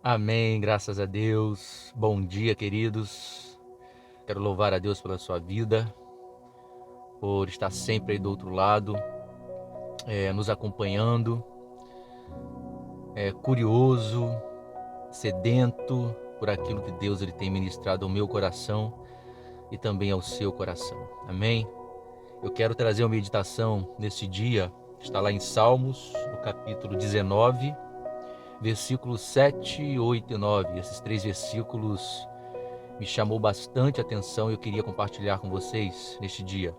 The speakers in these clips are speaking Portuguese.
Amém, graças a Deus. Bom dia, queridos. Quero louvar a Deus pela sua vida, por estar sempre aí do outro lado, nos acompanhando, curioso, sedento por aquilo que Deus ele tem ministrado ao meu coração e também ao seu coração. Amém? Eu quero trazer uma meditação nesse dia, está lá em Salmos, no capítulo 19, versículos 7, 8 e 9. Esses três versículos me chamou bastante atenção e eu queria compartilhar com vocês neste dia.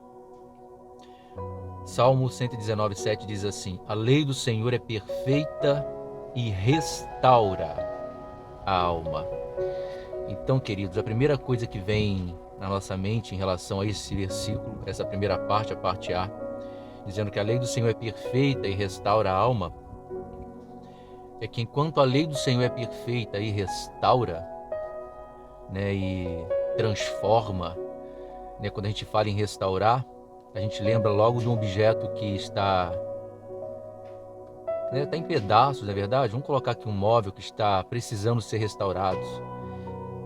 Salmo 119, 7 diz assim: a lei do Senhor é perfeita e restaura a alma. Então, queridos, a primeira coisa que vem na nossa mente em relação a esse versículo, essa primeira parte, a parte A, dizendo que a lei do Senhor é perfeita e restaura a alma, é que enquanto a lei do Senhor é perfeita e restaura, e transforma, quando a gente fala em restaurar, a gente lembra logo de um objeto que está em pedaços, não é verdade? Vamos colocar aqui um móvel que está precisando ser restaurado,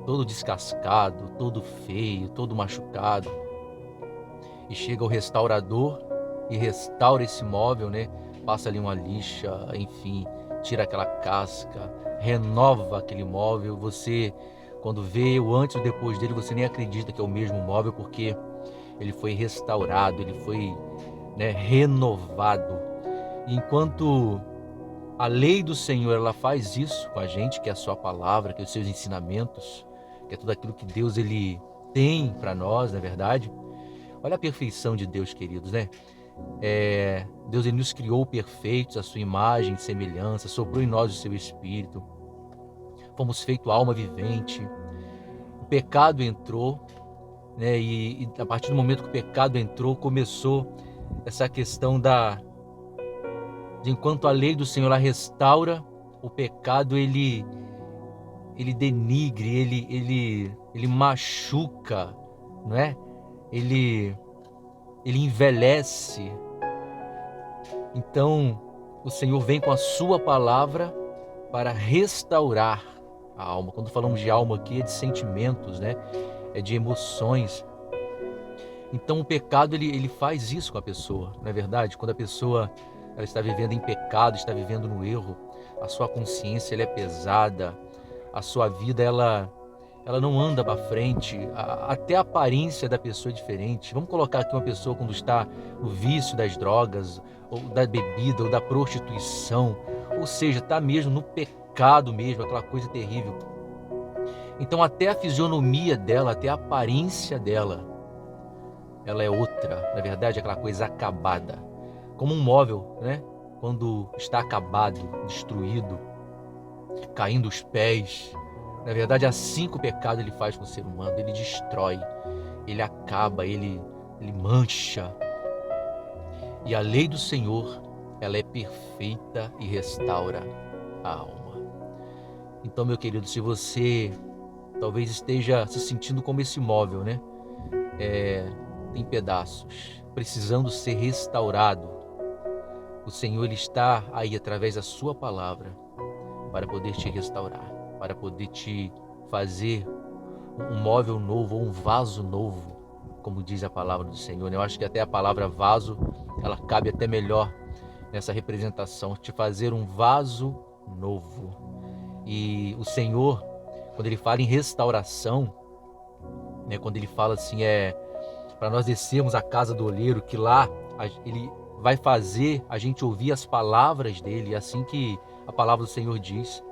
todo descascado, todo feio, todo machucado. E chega o restaurador e restaura esse móvel, passa ali uma lixa, enfim, tira aquela casca, renova aquele móvel. Você, quando vê o antes e o depois dele, você nem acredita que é o mesmo móvel, porque ele foi restaurado, ele foi renovado. E enquanto a lei do Senhor ela faz isso com a gente, que é a sua palavra, que é os seus ensinamentos, que é tudo aquilo que Deus ele tem para nós, não é verdade? Olha a perfeição de Deus, queridos, Deus ele nos criou perfeitos, a sua imagem e semelhança, soprou em nós o seu Espírito, fomos feitos alma vivente. O pecado entrou, e a partir do momento que o pecado entrou, começou essa questão de enquanto a lei do Senhor a restaura, o pecado ele denigre, ele machuca, não é? Ele envelhece. Então, o Senhor vem com a sua palavra para restaurar a alma. Quando falamos de alma aqui, é de sentimentos, é de emoções. Então, o pecado, ele faz isso com a pessoa, não é verdade? Quando a pessoa ela está vivendo em pecado, está vivendo no erro, a sua consciência ela é pesada, a sua vida ela não anda para frente, até a aparência da pessoa é diferente. Vamos colocar aqui uma pessoa quando está no vício das drogas, ou da bebida, ou da prostituição, ou seja, está mesmo no pecado mesmo, aquela coisa terrível. Então até a fisionomia dela, até a aparência dela, ela é outra, na verdade, aquela coisa acabada. Como um móvel, quando está acabado, destruído, caindo os pés. Na verdade, assim que o pecado ele faz com o ser humano, ele destrói, ele acaba, ele mancha. E a lei do Senhor, ela é perfeita e restaura a alma. Então, meu querido, se você talvez esteja se sentindo como esse móvel, em pedaços, precisando ser restaurado, o Senhor ele está aí através da sua palavra para poder te restaurar, para poder te fazer um móvel novo, ou um vaso novo, como diz a palavra do Senhor. Eu acho que até a palavra vaso, ela cabe até melhor nessa representação, te fazer um vaso novo. E o Senhor, quando ele fala em restauração, quando ele fala assim, para nós descermos a casa do oleiro, que lá ele vai fazer a gente ouvir as palavras dele, é assim que a palavra do Senhor diz.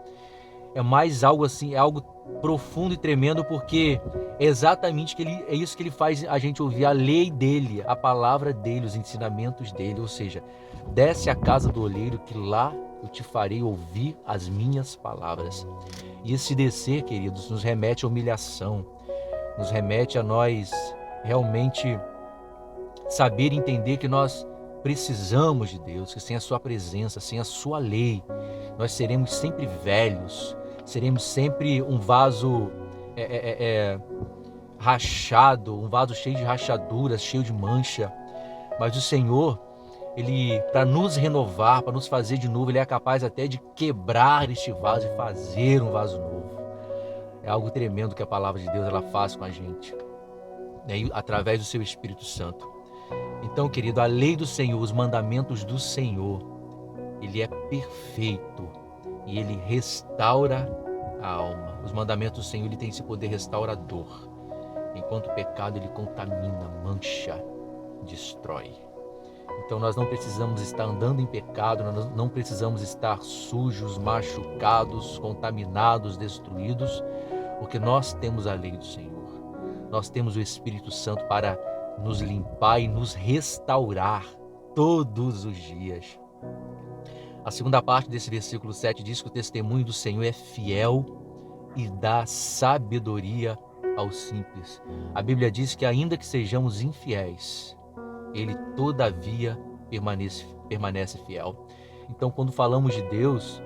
É mais algo assim, é algo profundo e tremendo, porque é exatamente é isso que ele faz a gente ouvir, a lei dele, a palavra dele, os ensinamentos dele. Ou seja, desce à casa do oleiro, que lá eu te farei ouvir as minhas palavras. E esse descer, queridos, nos remete à humilhação, nos remete a nós realmente saber e entender que nós precisamos de Deus, que sem a sua presença, sem a sua lei, nós seremos sempre velhos, seremos sempre um vaso rachado, um vaso cheio de rachaduras, cheio de mancha. Mas o Senhor, ele, para nos renovar, para nos fazer de novo, ele é capaz até de quebrar este vaso e fazer um vaso novo. É algo tremendo que a palavra de Deus ela faz com a gente, né? Através do seu Espírito Santo. Então, querido, a lei do Senhor, os mandamentos do Senhor, ele é perfeito e ele restaura a alma. Os mandamentos do Senhor, ele tem esse poder restaurador, enquanto o pecado ele contamina, mancha, destrói. Então nós não precisamos estar andando em pecado, nós não precisamos estar sujos, machucados, contaminados, destruídos, porque nós temos a lei do Senhor. Nós temos o Espírito Santo para nos limpar e nos restaurar todos os dias. A segunda parte desse versículo 7 diz que o testemunho do Senhor é fiel e dá sabedoria aos simples. A Bíblia diz que ainda que sejamos infiéis, ele todavia permanece fiel. Então, quando falamos de Deus,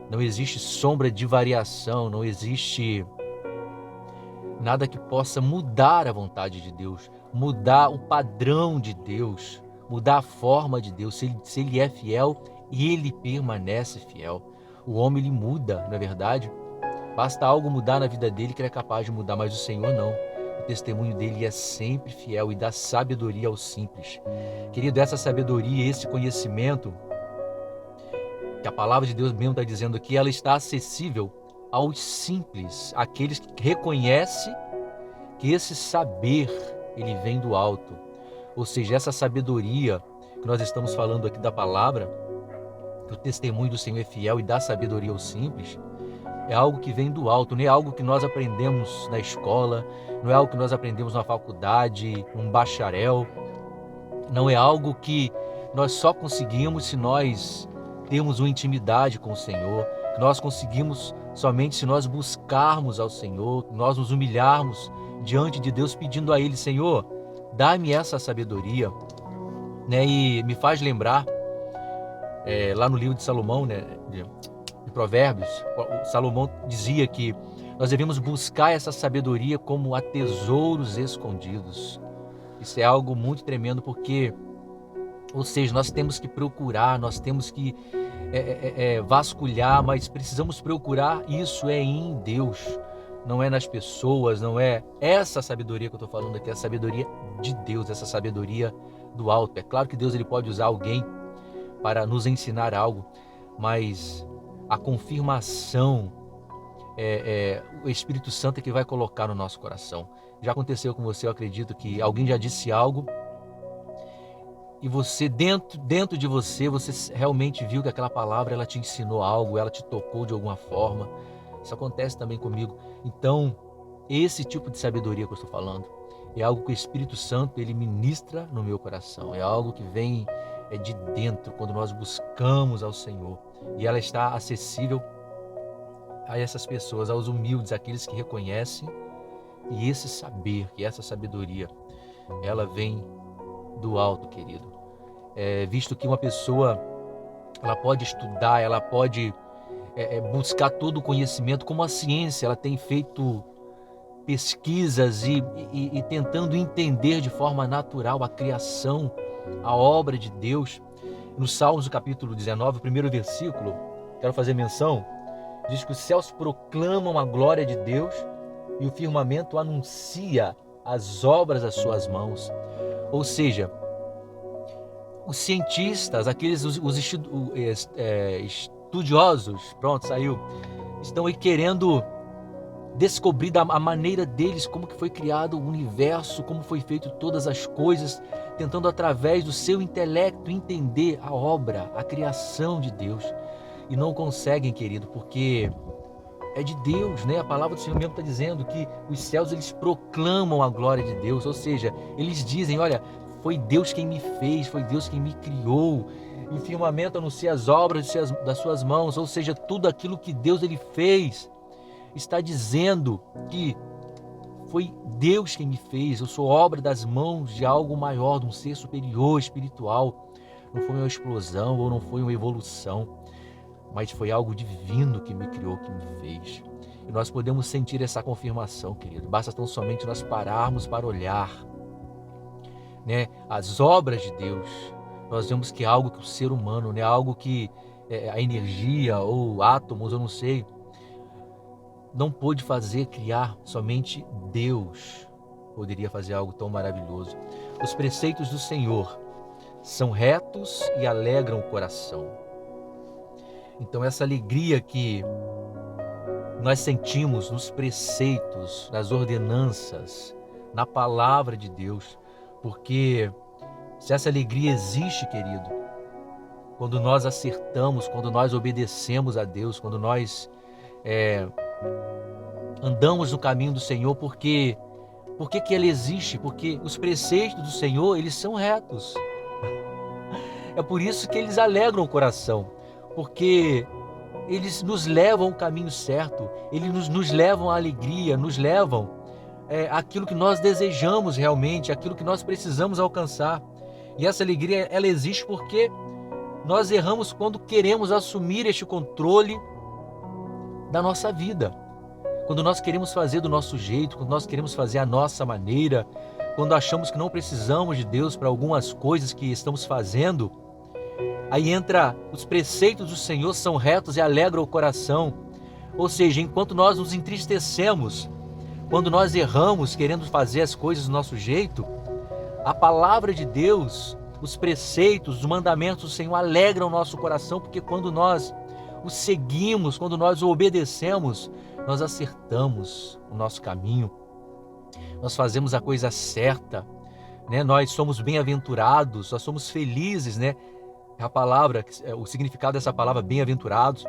não existe sombra de variação, não existe nada que possa mudar a vontade de Deus, mudar o padrão de Deus, mudar a forma de Deus. Se ele é fiel, ele permanece fiel. O homem ele muda, não é verdade? Basta algo mudar na vida dele que ele é capaz de mudar, mas o Senhor não. O testemunho dele é sempre fiel e dá sabedoria aos simples. Querido, essa sabedoria, esse conhecimento, que a palavra de Deus mesmo está dizendo aqui, ela está acessível aos simples, aqueles que reconhecem que esse saber, ele vem do alto. Ou seja, essa sabedoria que nós estamos falando aqui da palavra, que o testemunho do Senhor é fiel e dá sabedoria aos simples, é algo que vem do alto, não é algo que nós aprendemos na escola, não é algo que nós aprendemos na faculdade, um bacharel, não é algo que nós só conseguimos se nós temos uma intimidade com o Senhor, que nós conseguimos somente se nós buscarmos ao Senhor, nós nos humilharmos diante de Deus pedindo a Ele, Senhor, dá-me essa sabedoria, né? E me faz lembrar, lá no livro de Salomão, né, de Provérbios, Salomão dizia que nós devemos buscar essa sabedoria como a tesouros escondidos. Isso é algo muito tremendo porque, ou seja, nós temos que procurar, nós temos que vasculhar, mas precisamos procurar isso em Deus, não é nas pessoas, não é essa sabedoria que eu estou falando aqui, é a sabedoria de Deus, essa sabedoria do alto. É claro que Deus ele pode usar alguém para nos ensinar algo, mas a confirmação o Espírito Santo é que vai colocar no nosso coração. Já aconteceu com você, eu acredito que alguém já disse algo e você, dentro de você, você realmente viu que aquela palavra ela te ensinou algo, ela te tocou de alguma forma. Isso acontece também comigo. Então, esse tipo de sabedoria que eu estou falando é algo que o Espírito Santo ele ministra no meu coração, é algo que vem de dentro, quando nós buscamos ao Senhor, e ela está acessível a essas pessoas, aos humildes, aqueles que reconhecem, e esse saber, e essa sabedoria, ela vem do alto, querido. Visto que uma pessoa, ela pode estudar, ela pode buscar todo o conhecimento, como a ciência, ela tem feito pesquisas e tentando entender de forma natural a criação, a obra de Deus. No Salmos, no capítulo 19, o primeiro versículo, quero fazer menção, diz que os céus proclamam a glória de Deus e o firmamento anuncia as obras das suas mãos. Ou seja, os cientistas, aqueles estudiosos, pronto, saiu, estão aí querendo descobrir a maneira deles, como que foi criado o universo, como foi feito todas as coisas, tentando através do seu intelecto entender a obra, a criação de Deus. E não conseguem, querido, porque é de Deus, né? A palavra do Senhor mesmo está dizendo que os céus eles proclamam a glória de Deus, ou seja, eles dizem, olha, foi Deus quem me fez, foi Deus quem me criou. E o firmamento anuncia as obras das suas mãos, ou seja, tudo aquilo que Deus ele fez, está dizendo que foi Deus quem me fez, eu sou obra das mãos de algo maior, de um ser superior, espiritual. Não foi uma explosão ou não foi uma evolução, mas foi algo divino que me criou, que me fez. E nós podemos sentir essa confirmação, querido. Basta tão somente nós pararmos para olhar, né, as obras de Deus, nós vemos que é algo que o ser humano, né, algo que a energia ou átomos, eu não sei, não pôde fazer, criar. Somente Deus poderia fazer algo tão maravilhoso. Os preceitos do Senhor são retos e alegram o coração. Então essa alegria que nós sentimos nos preceitos, nas ordenanças, na palavra de Deus, porque se essa alegria existe, querido, quando nós acertamos, quando nós obedecemos a Deus, quando nós andamos no caminho do Senhor, por que ela existe? Porque os preceitos do Senhor, eles são retos. É por isso que eles alegram o coração, porque eles nos levam ao caminho certo, eles nos levam à alegria, nos levam àquilo que nós desejamos realmente, aquilo que nós precisamos alcançar. E essa alegria, ela existe porque nós erramos quando queremos assumir este controle da nossa vida. Quando nós queremos fazer do nosso jeito, quando nós queremos fazer a nossa maneira, quando achamos que não precisamos de Deus para algumas coisas que estamos fazendo, aí entra os preceitos do Senhor são retos e alegram o coração. Ou seja, enquanto nós nos entristecemos, quando nós erramos querendo fazer as coisas do nosso jeito, a palavra de Deus, os preceitos, os mandamentos do Senhor alegram o nosso coração, porque quando nós o seguimos, quando nós o obedecemos, nós acertamos o nosso caminho, nós fazemos a coisa certa, né? Nós somos bem-aventurados, nós somos felizes, né? A palavra, o significado dessa palavra, bem-aventurados.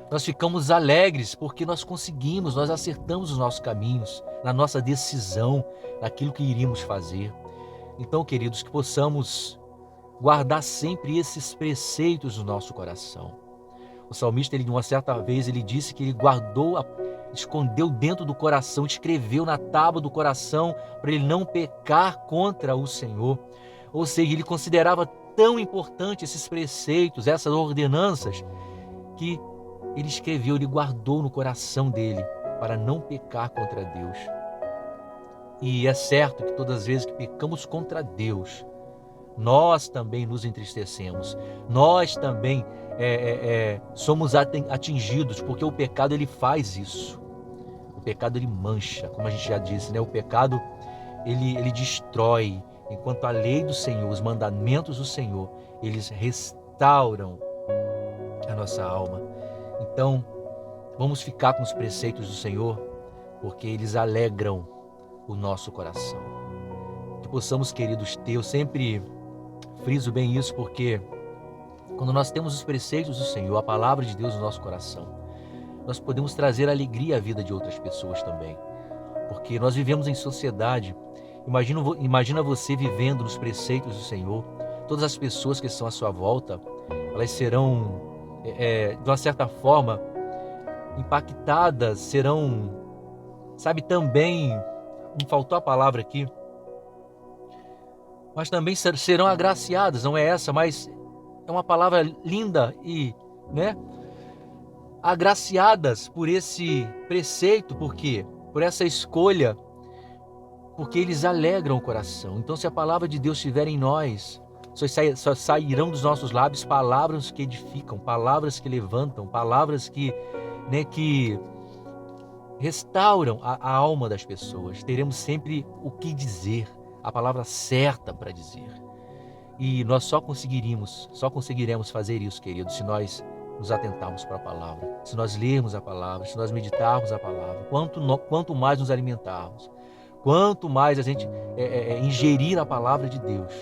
Nós ficamos alegres porque nós conseguimos, nós acertamos os nossos caminhos, na nossa decisão, naquilo que iríamos fazer. Então, queridos, que possamos guardar sempre esses preceitos no nosso coração. O salmista, ele, uma certa vez, ele disse que ele guardou, escondeu dentro do coração, escreveu na tábua do coração para ele não pecar contra o Senhor. Ou seja, ele considerava tão importante esses preceitos, essas ordenanças, que ele escreveu, ele guardou no coração dele para não pecar contra Deus. E é certo que todas as vezes que pecamos contra Deus, nós também nos entristecemos, nós também somos atingidos, porque o pecado ele faz isso. O pecado ele mancha, como a gente já disse, né? O pecado ele destrói, enquanto a lei do Senhor, os mandamentos do Senhor, eles restauram a nossa alma. Então, vamos ficar com os preceitos do Senhor, porque eles alegram o nosso coração. Que possamos, queridos, ter, eu sempre friso bem isso, porque quando nós temos os preceitos do Senhor, a palavra de Deus no nosso coração, nós podemos trazer alegria à vida de outras pessoas também. Porque nós vivemos em sociedade. Imagina você vivendo nos preceitos do Senhor. Todas as pessoas que estão à sua volta, elas serão, de uma certa forma, impactadas, serão, sabe, também, me faltou a palavra aqui, mas também serão agraciadas, não é essa, mas é uma palavra linda e, né, agraciadas por esse preceito, por quê? Por essa escolha, porque eles alegram o coração. Então, se a palavra de Deus estiver em nós, só sairão dos nossos lábios palavras que edificam, palavras que levantam, palavras que restauram a alma das pessoas. Teremos sempre o que dizer, a palavra certa para dizer. E nós só conseguiremos fazer isso, queridos, se nós nos atentarmos para a palavra, se nós lermos a palavra, se nós meditarmos a palavra. Quanto mais nos alimentarmos, quanto mais a gente ingerir a palavra de Deus,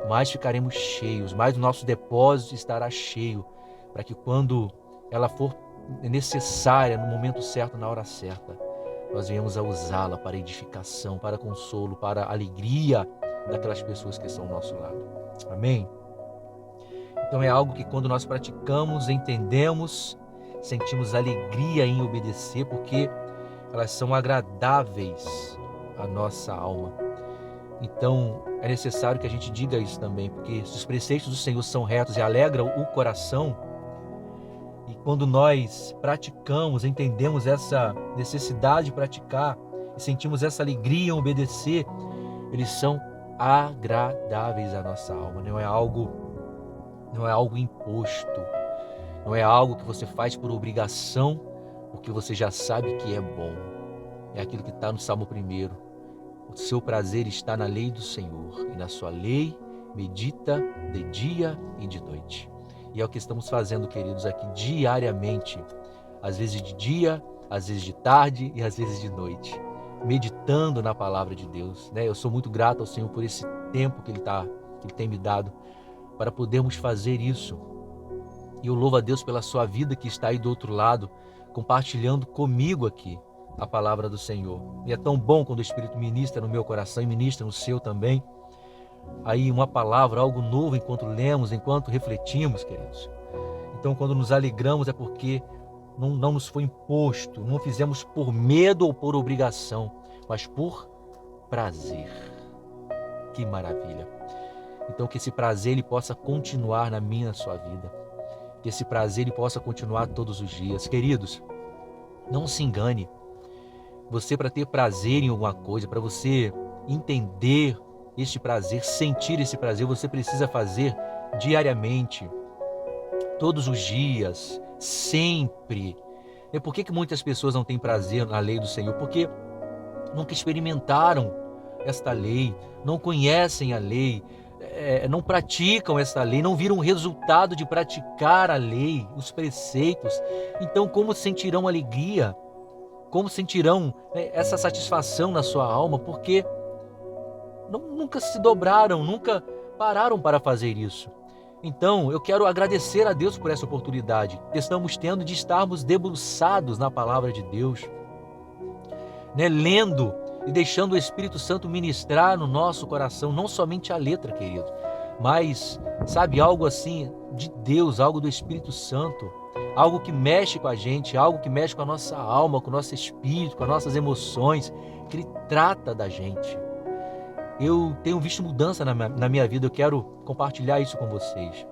mais ficaremos cheios, mais o nosso depósito estará cheio, para que quando ela for necessária, no momento certo, na hora certa, nós venhamos a usá-la para edificação, para consolo, para alegria daquelas pessoas que estão ao nosso lado. Amém? Então é algo que quando nós praticamos, entendemos, sentimos alegria em obedecer, porque elas são agradáveis à nossa alma. Então é necessário que a gente diga isso também, porque se os preceitos do Senhor são retos e alegram o coração, e quando nós praticamos, entendemos essa necessidade de praticar e sentimos essa alegria em obedecer, eles são agradáveis à nossa alma. Não é algo imposto, não é algo que você faz por obrigação, porque você já sabe que é bom. É aquilo que está no Salmo 1. O seu prazer está na lei do Senhor, e na sua lei medita de dia e de noite. E é o que estamos fazendo, queridos, aqui diariamente, às vezes de dia, às vezes de tarde e às vezes de noite, meditando na palavra de Deus, né? Eu sou muito grato ao Senhor por esse tempo que Ele tem me dado para podermos fazer isso. E eu louvo a Deus pela sua vida que está aí do outro lado, compartilhando comigo aqui a palavra do Senhor. E é tão bom quando o Espírito ministra no meu coração e ministra no seu também. Aí uma palavra, algo novo enquanto lemos, enquanto refletimos, queridos. Então quando nos alegramos é porque não nos foi imposto, não fizemos por medo ou por obrigação, mas por prazer. Que maravilha! Então que esse prazer ele possa continuar na minha e na sua vida. Que esse prazer ele possa continuar todos os dias. Queridos, não se engane. Você, para ter prazer em alguma coisa, para você entender este prazer, sentir esse prazer, você precisa fazer diariamente, todos os dias, sempre. E por que muitas pessoas não têm prazer na lei do Senhor? Porque nunca experimentaram esta lei, não conhecem a lei, não praticam esta lei, não viram o resultado de praticar a lei, os preceitos. Então, como sentirão alegria? Como sentirão essa satisfação na sua alma? Porque nunca se dobraram, nunca pararam para fazer isso. Então, eu quero agradecer a Deus por essa oportunidade que estamos tendo de estarmos debruçados na palavra de Deus, lendo e deixando o Espírito Santo ministrar no nosso coração, não somente a letra, querido, mas, sabe, algo assim de Deus, algo do Espírito Santo, algo que mexe com a gente, algo que mexe com a nossa alma, com o nosso espírito, com as nossas emoções, que Ele trata da gente. Eu tenho visto mudança na minha vida, eu quero compartilhar isso com vocês.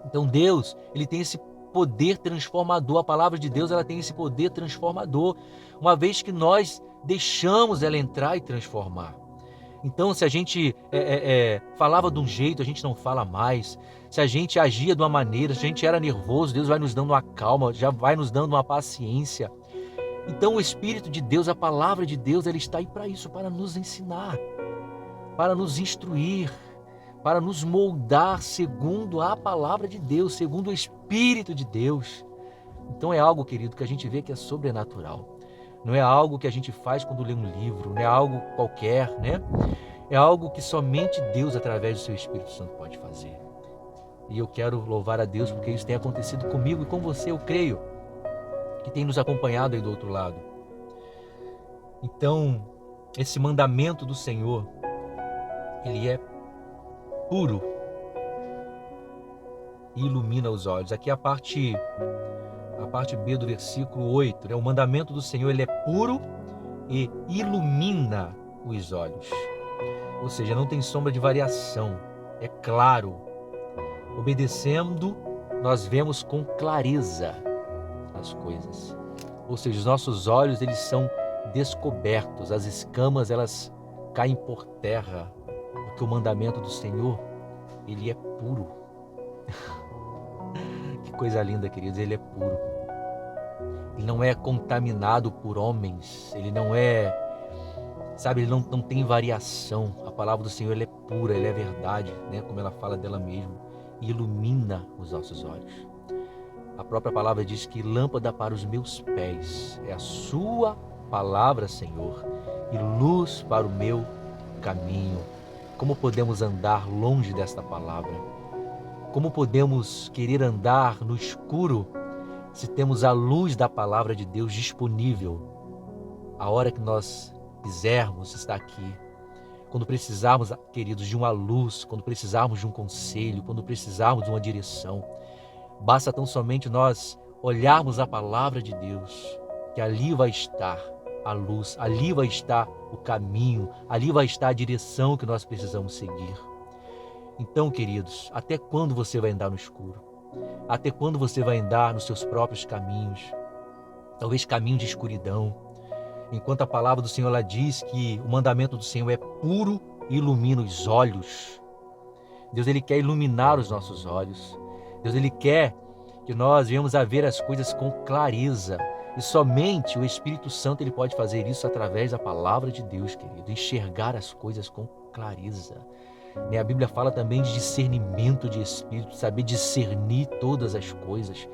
Então Deus, Ele tem esse poder transformador, a palavra de Deus ela tem esse poder transformador, uma vez que nós deixamos ela entrar e transformar. Então, se a gente falava de um jeito, a gente não fala mais. Se a gente agia de uma maneira, se a gente era nervoso, Deus vai nos dando uma calma, já vai nos dando uma paciência. Então, o Espírito de Deus, a palavra de Deus, ela está aí para isso, para nos ensinar, para nos instruir, para nos moldar segundo a palavra de Deus, segundo o Espírito de Deus. Então, é algo, querido, que a gente vê que é sobrenatural. Não é algo que a gente faz quando lê um livro, não é algo qualquer, né? É algo que somente Deus, através do seu Espírito Santo, pode fazer. E eu quero louvar a Deus porque isso tem acontecido comigo e com você, eu creio, que tem nos acompanhado aí do outro lado. Então, esse mandamento do Senhor, ele é puro e ilumina os olhos. Aqui a parte B do versículo 8, o mandamento do Senhor ele é puro e ilumina os olhos. Ou seja, não tem sombra de variação, é claro. Obedecendo, nós vemos com clareza as coisas. Ou seja, os nossos olhos eles são descobertos, as escamas elas caem por terra, porque o mandamento do Senhor ele é puro. Que coisa linda, queridos, ele é puro. Ele não é contaminado por homens, ele não é, sabe, ele não tem variação. A palavra do Senhor ele é pura, ele é verdade, né? Como ela fala dela mesma, e ilumina os nossos olhos. A própria palavra diz que lâmpada para os meus pés é a sua palavra, Senhor, e luz para o meu caminho. Como podemos andar longe desta palavra? Como podemos querer andar no escuro se temos a luz da palavra de Deus disponível? A hora que nós quisermos está aqui. Quando precisarmos, queridos, de uma luz, quando precisarmos de um conselho, quando precisarmos de uma direção, basta tão somente nós olharmos a palavra de Deus, que ali vai estar a luz, ali vai estar o caminho, ali vai estar a direção que nós precisamos seguir. Então, queridos, até quando você vai andar no escuro? Até quando você vai andar nos seus próprios caminhos? Talvez caminho de escuridão. Enquanto a palavra do Senhor ela diz que o mandamento do Senhor é puro ilumina os olhos. Deus, Ele quer iluminar os nossos olhos. Deus, Ele quer que nós venhamos a ver as coisas com clareza. E somente o Espírito Santo Ele pode fazer isso através da palavra de Deus, querido. Enxergar as coisas com clareza. A Bíblia fala também de discernimento de espírito, saber discernir todas as coisas.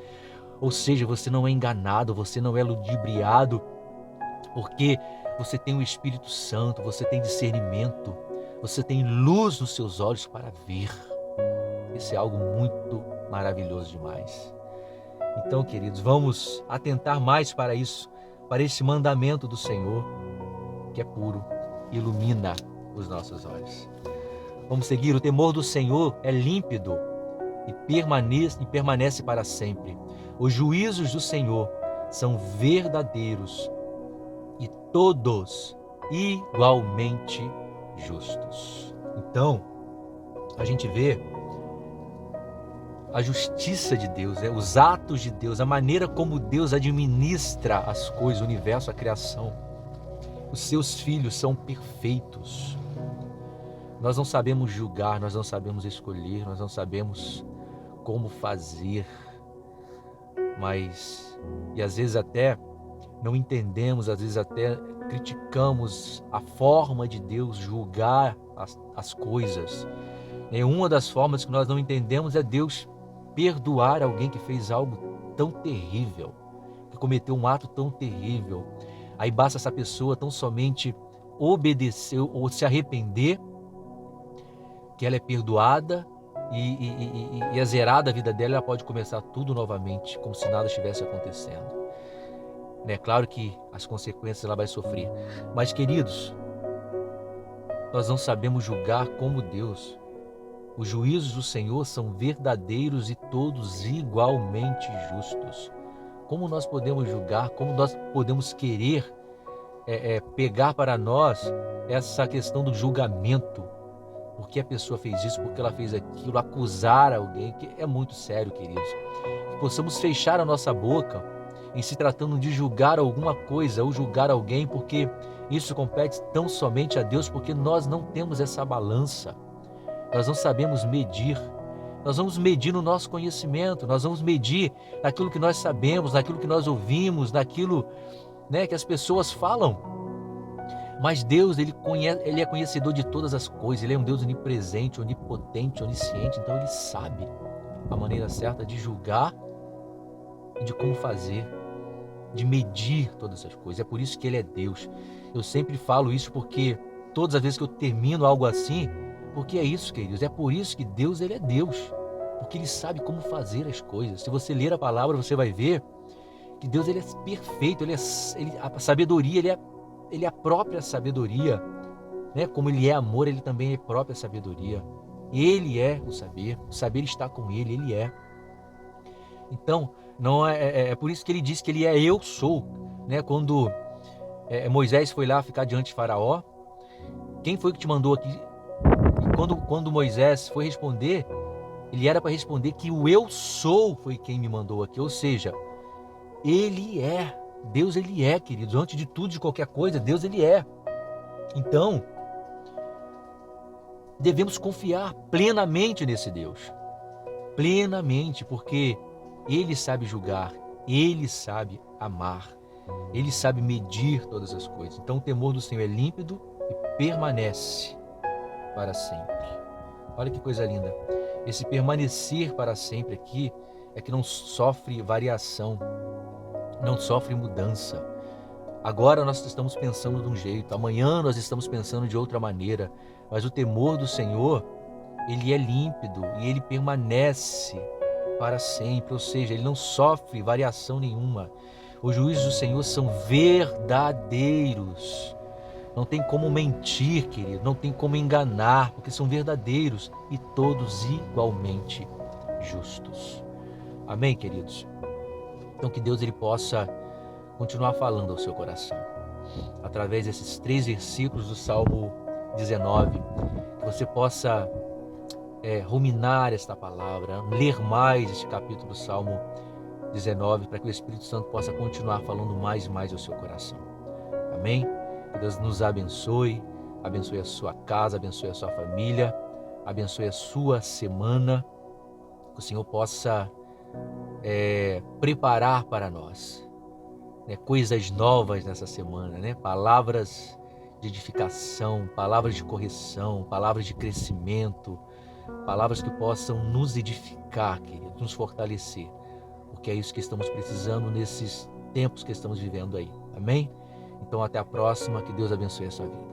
Ou seja, você não é enganado, você não é ludibriado, porque você tem o Espírito Santo, você tem discernimento, você tem luz nos seus olhos para ver. Isso é algo muito maravilhoso demais. Então, queridos, vamos atentar mais para isso, para esse mandamento do Senhor, que é puro, ilumina os nossos olhos. Vamos seguir. O temor do Senhor é límpido e permanece para sempre. Os juízos do Senhor são verdadeiros e todos igualmente justos. Então, a gente vê a justiça de Deus, os atos de Deus, a maneira como Deus administra as coisas, o universo, a criação. Os seus filhos são perfeitos. Nós não sabemos julgar, nós não sabemos escolher, nós não sabemos como fazer, e às vezes até não entendemos, às vezes até criticamos a forma de Deus julgar as coisas. Uma das formas que nós não entendemos é Deus perdoar alguém que fez algo tão terrível, que cometeu um ato tão terrível. Aí basta essa pessoa tão somente obedecer ou se arrepender, que ela é perdoada e é zerada a vida dela, ela pode começar tudo novamente, como se nada estivesse acontecendo. É claro que as consequências ela vai sofrer. Mas, queridos, nós não sabemos julgar como Deus. Os juízos do Senhor são verdadeiros e todos igualmente justos. Como nós podemos julgar, como nós podemos querer pegar para nós essa questão do julgamento? Por que a pessoa fez isso, por que ela fez aquilo, acusar alguém, que é muito sério, queridos. Que possamos fechar a nossa boca em se tratando de julgar alguma coisa ou julgar alguém, porque isso compete tão somente a Deus, porque nós não temos essa balança. Nós não sabemos medir. Nós vamos medir no nosso conhecimento, nós vamos medir naquilo que nós sabemos, naquilo que nós ouvimos, naquilo, que as pessoas falam. Mas Deus, Ele é conhecedor de todas as coisas, Ele é um Deus onipresente, onipotente, onisciente, então Ele sabe a maneira certa de julgar e de como fazer, de medir todas as coisas. É por isso que Ele é Deus. Eu sempre falo isso porque todas as vezes que eu termino algo assim, porque é isso, queridos, é por isso que Deus, Ele é Deus, porque Ele sabe como fazer as coisas. Se você ler a palavra, você vai ver que Deus, Ele é perfeito, a sabedoria, Ele é a própria sabedoria, como Ele é amor, Ele também é a própria sabedoria. Ele é o saber está com Ele, Ele é. Então, não é por isso que Ele diz que Ele é eu sou. Quando Moisés foi lá ficar diante de Faraó, quem foi que te mandou aqui? E quando Moisés foi responder, ele era para responder que o eu sou foi quem me mandou aqui, ou seja, Ele é. Deus, Ele é, queridos. Antes de tudo, de qualquer coisa, Deus, Ele é. Então, devemos confiar plenamente nesse Deus. Plenamente, porque Ele sabe julgar, Ele sabe amar, Ele sabe medir todas as coisas. Então, o temor do Senhor é límpido e permanece para sempre. Olha que coisa linda. Esse permanecer para sempre aqui é que não sofre variação, não sofre mudança. Agora nós estamos pensando de um jeito, amanhã nós estamos pensando de outra maneira, mas o temor do Senhor, ele é límpido e ele permanece para sempre, ou seja, ele não sofre variação nenhuma. Os juízos do Senhor são verdadeiros. Não tem como mentir, querido, não tem como enganar, porque são verdadeiros e todos igualmente justos. Amém, queridos? Então que Deus, Ele possa continuar falando ao seu coração, através desses 3 versículos do Salmo 19, que você possa ruminar esta palavra, ler mais este capítulo do Salmo 19, para que o Espírito Santo possa continuar falando mais e mais ao seu coração. Amém? Que Deus nos abençoe, abençoe a sua casa, abençoe a sua família, abençoe a sua semana, que o Senhor possa preparar para nós, né, coisas novas nessa semana, né? Palavras de edificação, palavras de correção, palavras de crescimento, palavras que possam nos edificar, querido, nos fortalecer, porque é isso que estamos precisando nesses tempos que estamos vivendo aí. Amém? Então até a próxima, que Deus abençoe a sua vida.